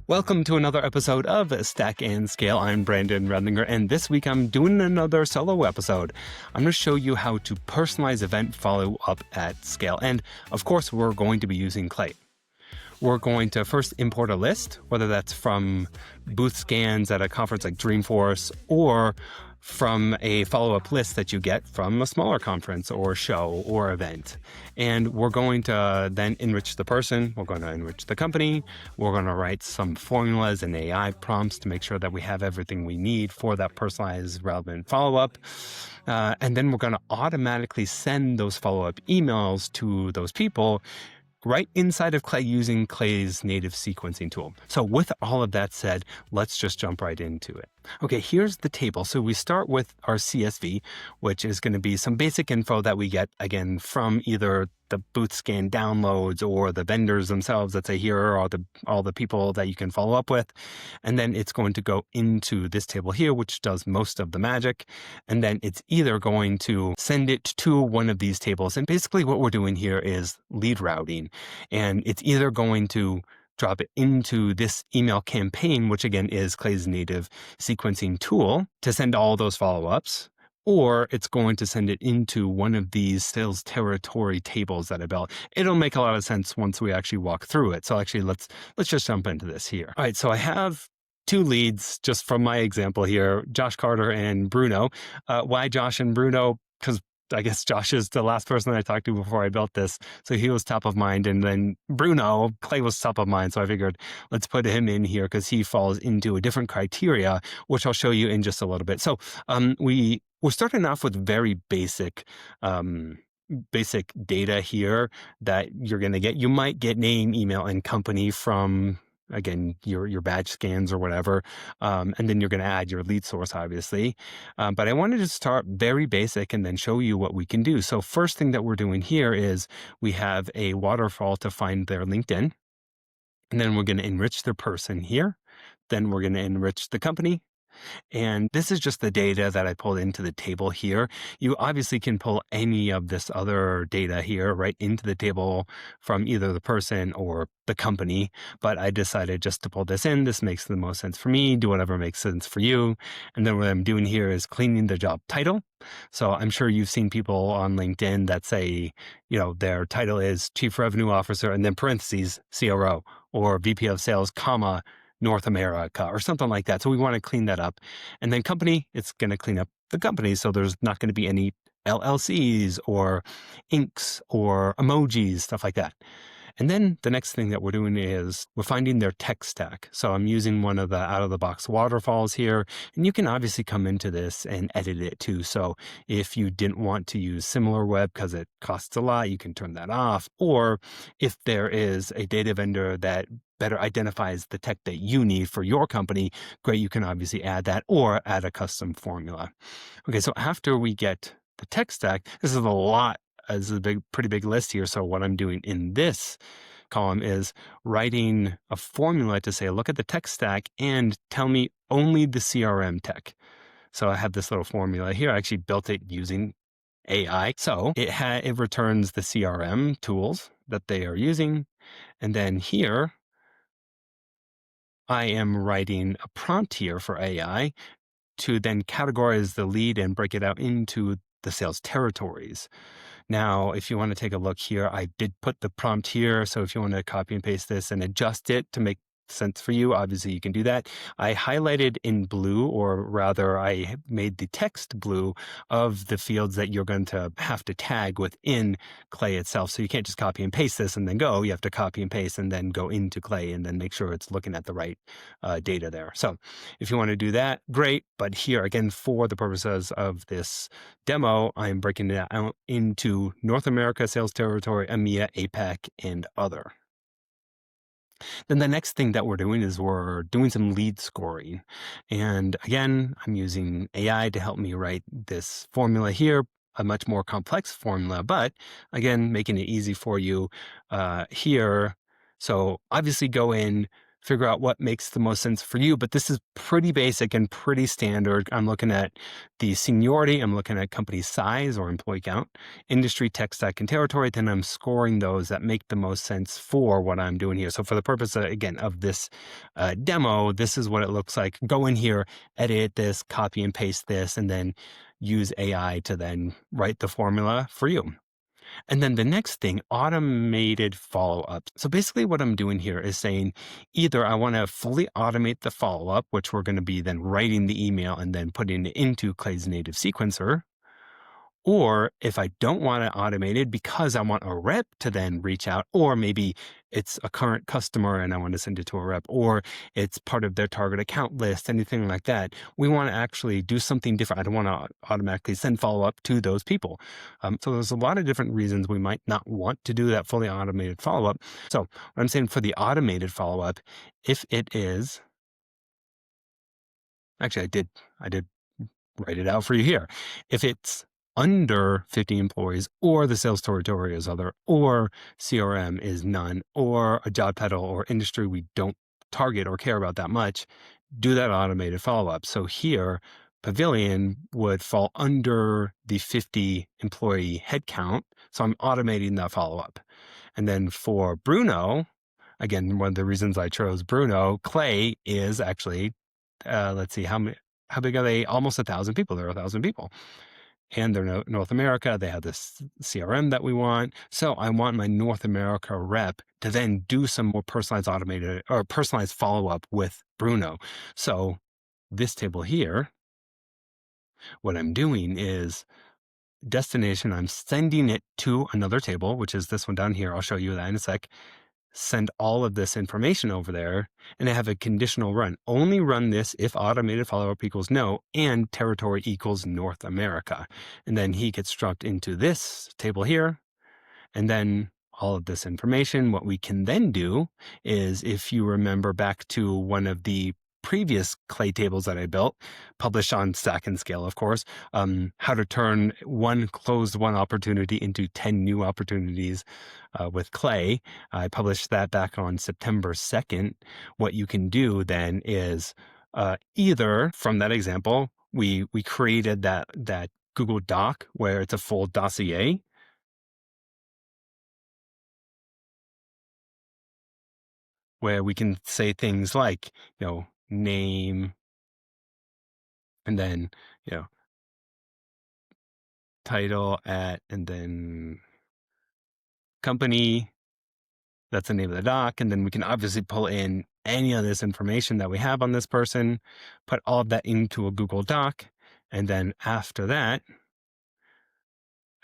Welcome to another episode of Stack and Scale. I'm Brandon Redlinger, and this week I'm doing another solo episode. I'm going to show you how to personalize event follow-up at scale. And of course, we're going to be using Clay. We're going to first import a list, whether that's from booth scans at a conference like Dreamforce or from a follow-up list that you get from a smaller conference or show or event. And we're going to then enrich the person. We're going to enrich the company. We're going to write some formulas and AI prompts to make sure that we have everything we need for that personalized, relevant follow-up. And then we're going to automatically send those follow-up emails to those people right inside of Clay using Clay's native sequencing tool. So with all of that said, let's just jump right into it. Okay, here's the table. So we start with our CSV, which is going to be some basic info that we get, again, from either the booth scan downloads or the vendors themselves that say here are all the people that you can follow up with. And then it's going to go into this table here, which does most of the magic. And then it's either going to send it to one of these tables. And basically what we're doing here is lead routing. And it's either going to drop it into this email campaign, which again is Clay's native sequencing tool to send all those follow-ups, or it's going to send it into one of these sales territory tables that I built. It'll make a lot of sense once we actually walk through it. So actually, let's just jump into this here. All right, so I have two leads just from my example here, Josh Carter and Bruno. Why Josh and Bruno? Because I guess Josh is the last person I talked to before I built this. So he was top of mind. And then Bruno, Clay was top of mind. So I figured let's put him in here because he falls into a different criteria, which I'll show you in just a little bit. So we're starting off with very basic data here that you're going to get. You might get name, email, and company from, again, your badge scans or whatever. And then you're going to add your lead source, obviously. But I wanted to start very basic and then show you what we can do. So first thing that we're doing here is we have a waterfall to find their LinkedIn. And then we're going to enrich their person here. Then we're going to enrich the company. And this is just the data that I pulled into the table here. You obviously can pull any of this other data here right into the table from either the person or the company, but I decided just to pull this in. This makes the most sense for me. Do whatever makes sense for you. And then what I'm doing here is cleaning the job title. So I'm sure you've seen people on LinkedIn that say, their title is Chief Revenue Officer and then parentheses CRO or VP of Sales, comma, North America or something like that. So we want to clean that up. And then company, it's going to clean up the company. So there's not going to be any LLCs or inks or emojis, stuff like that. And then the next thing that we're doing is we're finding their tech stack. So I'm using one of the out-of-the-box waterfalls here. And you can obviously come into this and edit it too. So if you didn't want to use SimilarWeb because it costs a lot, you can turn that off. Or if there is a data vendor that better identifies the tech that you need for your company, great, you can obviously add that or add a custom formula. Okay, so after we get the tech stack, this is a lot. As a pretty big list here. So what I'm doing in this column is writing a formula to say, look at the tech stack and tell me only the CRM tech. So I have this little formula here. I actually built it using AI. So it returns the CRM tools that they are using. And then here, I am writing a prompt here for AI to then categorize the lead and break it out into the sales territories. Now, if you want to take a look here, I did put the prompt here. So if you want to copy and paste this and adjust it to make sense for you, obviously you can do that. I highlighted in blue, or rather I made the text blue of the fields that you're going to have to tag within Clay itself. So you can't just copy and paste this and then go. You have to copy and paste and then go into Clay and then make sure it's looking at the right data there. So if you want to do that, great. But here, again, for the purposes of this demo, I'm breaking it out into North America, sales territory, EMEA, APAC, and other. Then the next thing that we're doing is we're doing some lead scoring. And again, I'm using AI to help me write this formula here, a much more complex formula, but again, making it easy for you here. So obviously go in, figure out what makes the most sense for you. But this is pretty basic and pretty standard. I'm looking at the seniority, I'm looking at company size or employee count, industry, tech stack, and territory. Then I'm scoring those that make the most sense for what I'm doing here. So for the purpose, again, of this demo, this is what it looks like. Go in here, edit this, copy and paste this, and then use AI to then write the formula for you. And then the next thing, automated follow-up. So basically what I'm doing here is saying either I want to fully automate the follow-up, which we're going to be then writing the email and then putting it into Clay's native sequencer. Or if I don't want it automated because I want a rep to then reach out, or maybe it's a current customer and I want to send it to a rep, or it's part of their target account list, anything like that, we want to actually do something different. I don't want to automatically send follow-up to those people. So there's a lot of different reasons we might not want to do that fully automated follow-up. So what I'm saying for the automated follow-up, if it is, actually I did write it out for you here. If it's under 50 employees, or the sales territory is other, or CRM is none, or a job title or industry we don't target or care about that much, do that automated follow-up. So here, Pavilion would fall under the 50 employee headcount. So I'm automating that follow-up. And then for Bruno, again, one of the reasons I chose Bruno, Clay is actually, let's see, how big are they? Almost 1,000 people. They're 1,000 people. And they're North America. They have this CRM that we want. So I want my North America rep to then do some more personalized automated or personalized follow-up with Bruno. So this table here, what I'm doing is destination, I'm sending it to another table, which is this one down here. I'll show you that in a sec. Send all of this information over there, and I have a conditional run. Only run this if automated follow-up equals no and territory equals North America. And then he gets dropped into this table here. And then all of this information, what we can then do is, if you remember back to one of the previous Clay tables that I built, published on Stack and Scale, of course, how to turn one closed won opportunity into 10 new opportunities with Clay. I published that back on September 2nd. What you can do then is either from that example, we created that Google Doc where it's a full dossier. Where we can say things like, name, and then, title at, and then company, that's the name of the doc. And then we can obviously pull in any of this information that we have on this person, put all of that into a Google Doc. And then after that,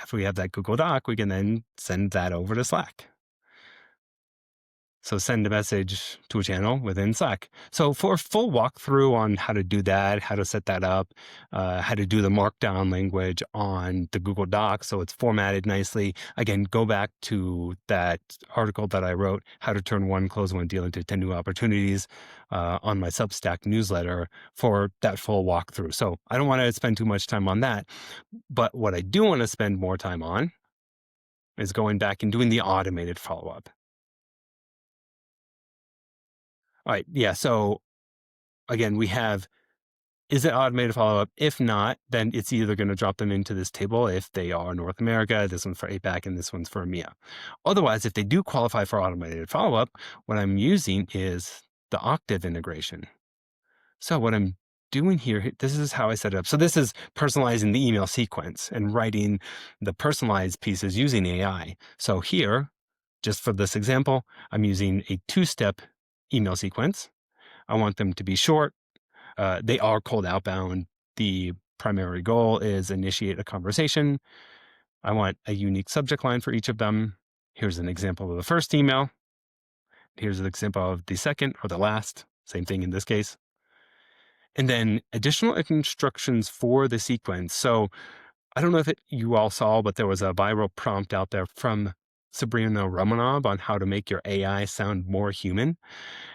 after we have that Google Doc, we can then send that over to Slack. So send a message to a channel within Slack. So for a full walkthrough on how to do that, how to set that up, how to do the markdown language on the Google Doc so it's formatted nicely, again, go back to that article that I wrote, how to turn one closed won deal into 10 new opportunities, on my Substack newsletter for that full walkthrough. So I don't want to spend too much time on that. But what I do want to spend more time on is going back and doing the automated follow-up. All right. Yeah. So again, we have, is it automated follow-up? If not, then it's either going to drop them into this table if they are North America, this one's for APAC, and this one's for EMEA. Otherwise, if they do qualify for automated follow-up, what I'm using is the Octave integration. So what I'm doing here, this is how I set it up. So this is personalizing the email sequence and writing the personalized pieces using AI. So here, just for this example, I'm using a 2-step email sequence. I want them to be short. They are cold outbound. The primary goal is initiate a conversation. I want a unique subject line for each of them. Here's an example of the first email. Here's an example of the second or the last. Same thing in this case. And then additional instructions for the sequence. So I don't know if you all saw, but there was a viral prompt out there from Sabrina Romanov on how to make your AI sound more human.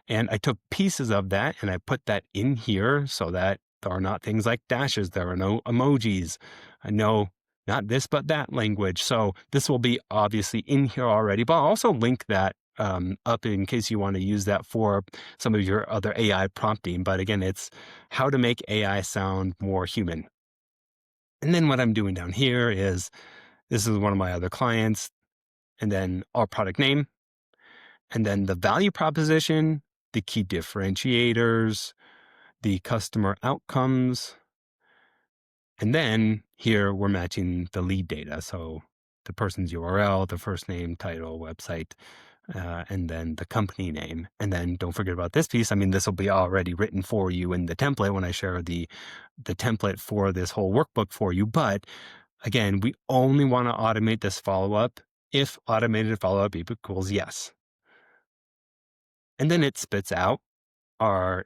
And I took pieces of that and I put that in here so that there are not things like dashes. There are no emojis. I know not this, but that language. So this will be obviously in here already, but I'll also link that up in case you want to use that for some of your other AI prompting. But again, it's how to make AI sound more human. And then what I'm doing down here is this is one of my other clients, and then our product name, and then the value proposition, the key differentiators, the customer outcomes. And then here we're matching the lead data. So the person's URL, the first name, title, website, and then the company name. And then don't forget about this piece. I mean, this will be already written for you in the template when I share the template for this whole workbook for you. But again, we only want to automate this follow-up if automated follow-up equals yes. And then it spits out our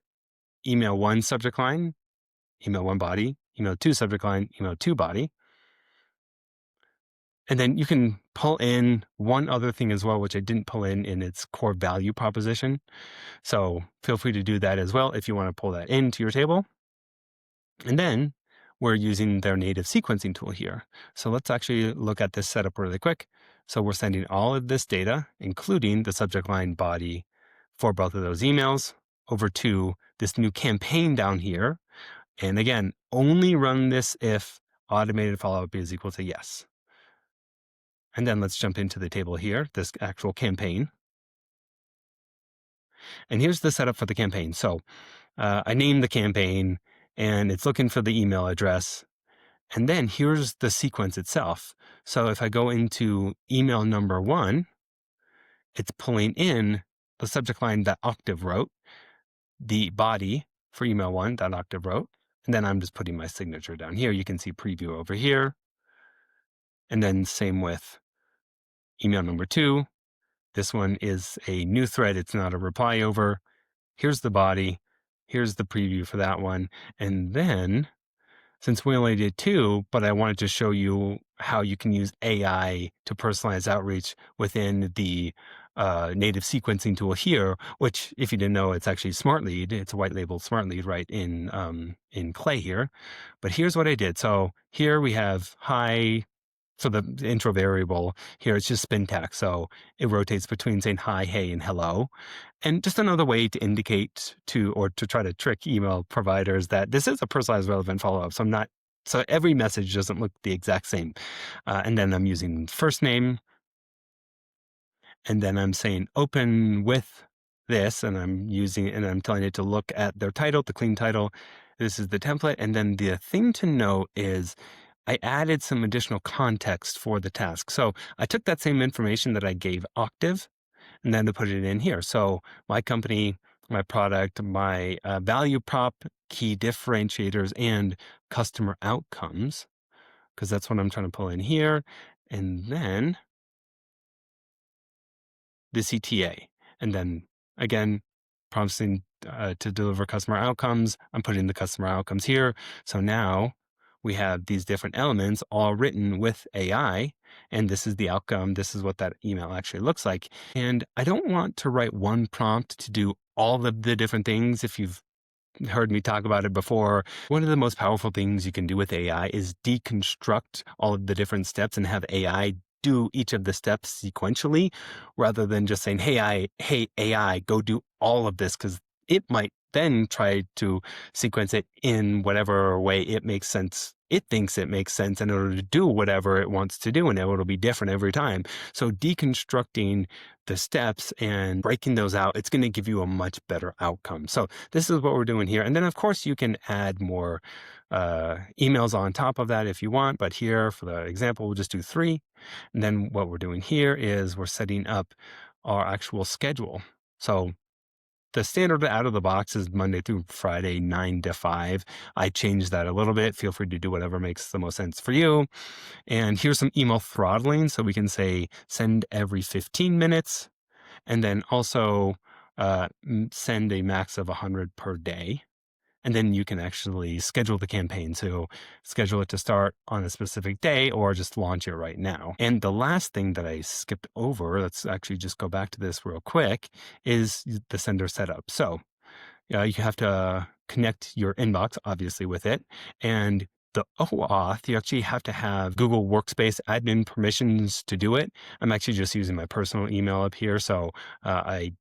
email 1 subject line, email 1 body, email 2 subject line, email 2 body. And then you can pull in one other thing as well, which I didn't pull in its core value proposition. So feel free to do that as well if you want to pull that into your table. And then we're using their native sequencing tool here. So let's actually look at this setup really quick. So we're sending all of this data, including the subject line body for both of those emails, over to this new campaign down here. And again, only run this if automated follow-up is equal to yes. And then let's jump into the table here, this actual campaign. And here's the setup for the campaign. So I named the campaign and it's looking for the email address. And then here's the sequence itself. So if I go into email number 1, it's pulling in the subject line that Octave wrote, the body for email 1 that Octave wrote. And then I'm just putting my signature down here. You can see preview over here. And then same with email number 2. This one is a new thread. It's not a reply over. Here's the body. Here's the preview for that one. And then, since we only did 2, but I wanted to show you how you can use AI to personalize outreach within the native sequencing tool here, which, if you didn't know, it's actually Smart Lead. It's a white labeled Smart Lead right in Clay here. But here's what I did. So here we have hi. So the intro variable here, it's just spin text. So it rotates between saying hi, hey, and hello. And just another way to indicate or to try to trick email providers that this is a personalized relevant follow-up. So every message doesn't look the exact same. And then I'm using first name. And then I'm saying open with this, and I'm telling it to look at their title, the clean title. This is the template. And then the thing to note is I added some additional context for the task. So I took that same information that I gave Octave and then to put it in here. So my company, my product, my value prop, key differentiators, and customer outcomes, because that's what I'm trying to pull in here. And then the CTA. And then again, promising to deliver customer outcomes. I'm putting the customer outcomes here. So now we have these different elements all written with AI, and this is the outcome. This is what that email actually looks like. And I don't want to write one prompt to do all of the different things. If you've heard me talk about it before, one of the most powerful things you can do with AI is deconstruct all of the different steps and have AI do each of the steps sequentially, rather than just saying, hey, AI, go do all of this, because it might then try to sequence it in whatever way it makes sense. It thinks it makes sense in order to do whatever it wants to do, and it'll be different every time. So deconstructing the steps and breaking those out, it's going to give you a much better outcome. So this is what we're doing here. And then, of course, you can add more emails on top of that if you want. But here, for the example, we'll just do 3. And then what we're doing here is we're setting up our actual schedule. So the standard out of the box is Monday through Friday, 9 to 5. I changed that a little bit. Feel free to do whatever makes the most sense for you. And here's some email throttling. So we can say send every 15 minutes, and then also send a max of 100 per day. And then you can actually schedule the campaign. So schedule it to start on a specific day or just launch it right now. And the last thing that I skipped over, let's actually just go back to this real quick, is the sender setup. So you have to connect your inbox, obviously, with it. And the OAuth, you actually have to have Google Workspace admin permissions to do it. I'm actually just using my personal email up here, so I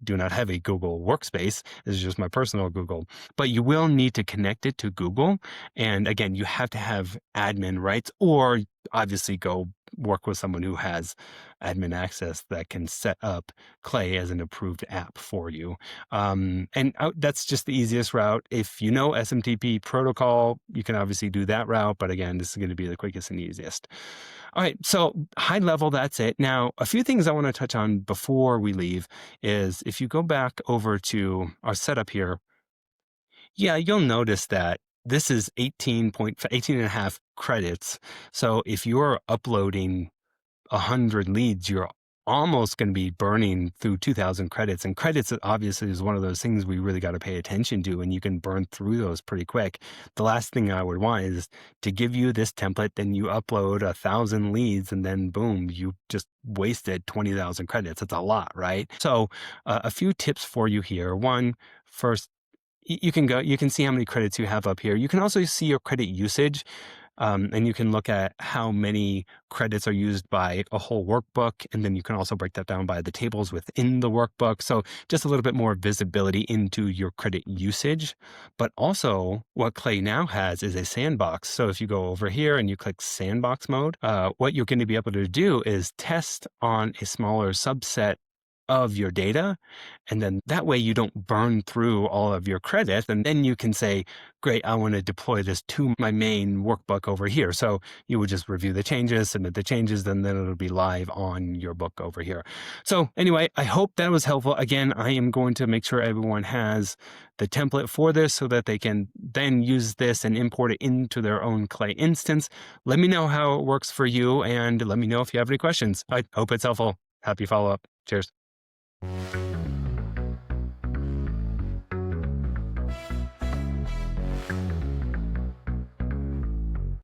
do not have a Google Workspace. This is just my personal Google. But you will need to connect it to Google. And again, you have to have admin rights, or obviously go work with someone who has admin access that can set up Clay as an approved app for you. That's just the easiest route. If you know SMTP protocol, you can obviously do that route. But again, this is going to be the quickest and easiest. All right, so high level, that's it. Now, a few things I want to touch on before we leave is if you go back over to our setup here, yeah, you'll notice that this is 18 and a half credits. So if you're uploading 100 leads, you're almost going to be burning through 2,000 credits. And credits obviously is one of those things we really got to pay attention to, and you can burn through those pretty quick. The last thing I would want is to give you this template, then you upload 1,000 leads, and then boom, you just wasted 20,000 credits. That's a lot, right? So a few tips for you here. One, first, you can see how many credits you have up here. You can also see your credit usage. And you can look at how many credits are used by a whole workbook. And then you can also break that down by the tables within the workbook. So just a little bit more visibility into your credit usage. But also what Clay now has is a sandbox. So if you go over here and you click sandbox mode, what you're going to be able to do is test on a smaller subset of your data. And then that way you don't burn through all of your credits. And then you can say, great, I want to deploy this to my main workbook over here. So you would just review the changes, submit the changes, and then it'll be live on your book over here. So anyway, I hope that was helpful. Again, I am going to make sure everyone has the template for this so that they can then use this and import it into their own Clay instance. Let me know how it works for you, and let me know if you have any questions. I hope it's helpful. Happy follow-up. Cheers.